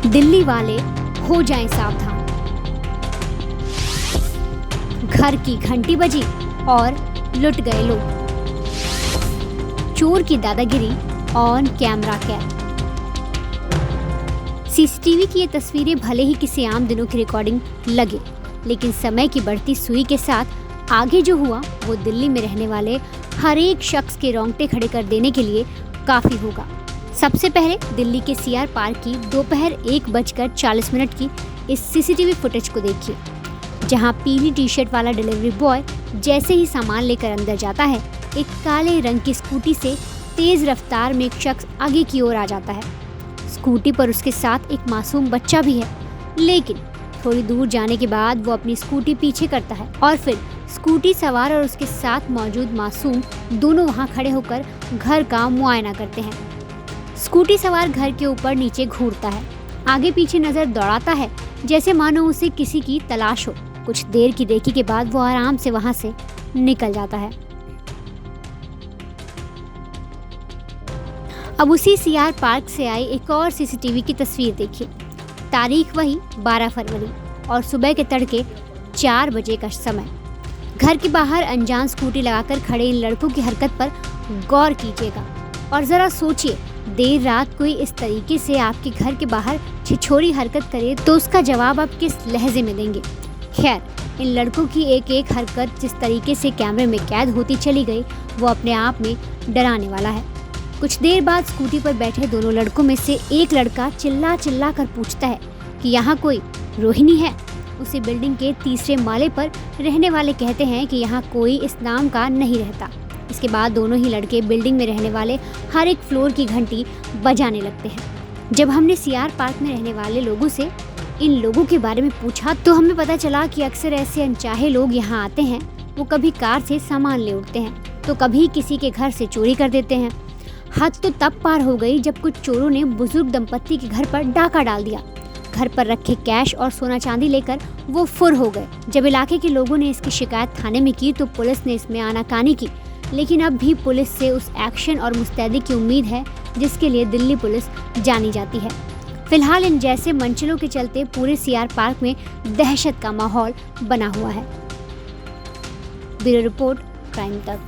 दिल्ली वाले हो जाएं सावधान। घर की घंटी बजी और लुट गए लोग। चोर की दादागिरी ऑन कैमरा कैद। सीसीटीवी की ये तस्वीरें भले ही किसी आम दिनों की रिकॉर्डिंग लगे, लेकिन समय की बढ़ती सुई के साथ आगे जो हुआ वो दिल्ली में रहने वाले हर एक शख्स के रोंगटे खड़े कर देने के लिए काफी होगा। सबसे पहले दिल्ली के सीआर पार्क की दोपहर 1:40 की इस सीसीटीवी फुटेज को देखिए, जहां पीली टी शर्ट वाला डिलीवरी बॉय जैसे ही सामान लेकर अंदर जाता है, एक काले रंग की स्कूटी से तेज रफ्तार में एक शख्स आगे की ओर आ जाता है। स्कूटी पर उसके साथ एक मासूम बच्चा भी है, लेकिन थोड़ी दूर जाने के बाद वो अपनी स्कूटी पीछे करता है और फिर स्कूटी सवार और उसके साथ मौजूद मासूम दोनों वहां खड़े होकर घर का मुआयना करते हैं। स्कूटी सवार घर के ऊपर नीचे घूरता है, आगे पीछे नजर दौड़ाता है, जैसे मानो उसे किसी की तलाश हो। कुछ देर की देखी के बाद वो आराम से वहां से निकल जाता है। अब उसी सीआर पार्क से आई एक और सीसीटीवी की तस्वीर देखिए। तारीख वही 12 फरवरी और सुबह के तड़के 4 बजे का समय। घर के बाहर अनजान स्कूटी लगाकर खड़े इन लड़कों की हरकत पर गौर कीजिएगा और जरा सोचिए, देर रात कोई इस तरीके से आपके घर के बाहर छिछोरी हरकत करे तो उसका जवाब आप किस लहजे में देंगे। खैर, इन लड़कों की एक एक हरकत जिस तरीके से कैमरे में कैद होती चली गई वो अपने आप में डराने वाला है। कुछ देर बाद स्कूटी पर बैठे दोनों लड़कों में से एक लड़का चिल्ला चिल्ला कर पूछता है कि यहाँ कोई रोहिणी है। उसी बिल्डिंग के तीसरे माले पर रहने वाले कहते हैं कि यहाँ कोई इस नाम का नहीं रहता। इसके बाद दोनों ही लड़के बिल्डिंग में रहने वाले हर एक फ्लोर की घंटी बजाने लगते हैं। जब हमने सीआर पार्क में रहने वाले लोगों से इन लोगों के बारे में पूछा तो हमें पता चला कि अक्सर ऐसे अनचाहे लोग यहाँ आते हैं। वो कभी कार से सामान ले उठते हैं तो कभी किसी के घर से चोरी कर देते हैं। हद तो तब पार हो गई जब कुछ चोरों ने बुजुर्ग दंपत्ति के घर पर डाका डाल दिया। घर पर रखे कैश और सोना चांदी लेकर वो फुर हो गए। जब इलाके के लोगों ने इसकी शिकायत थाने में की तो पुलिस ने इसमें आनाकानी की, लेकिन अब भी पुलिस से उस एक्शन और मुस्तैदी की उम्मीद है जिसके लिए दिल्ली पुलिस जानी जाती है। फिलहाल इन जैसे मंचलों के चलते पूरे सीआर पार्क में दहशत का माहौल बना हुआ है। ब्यूरो रिपोर्ट, क्राइम तक।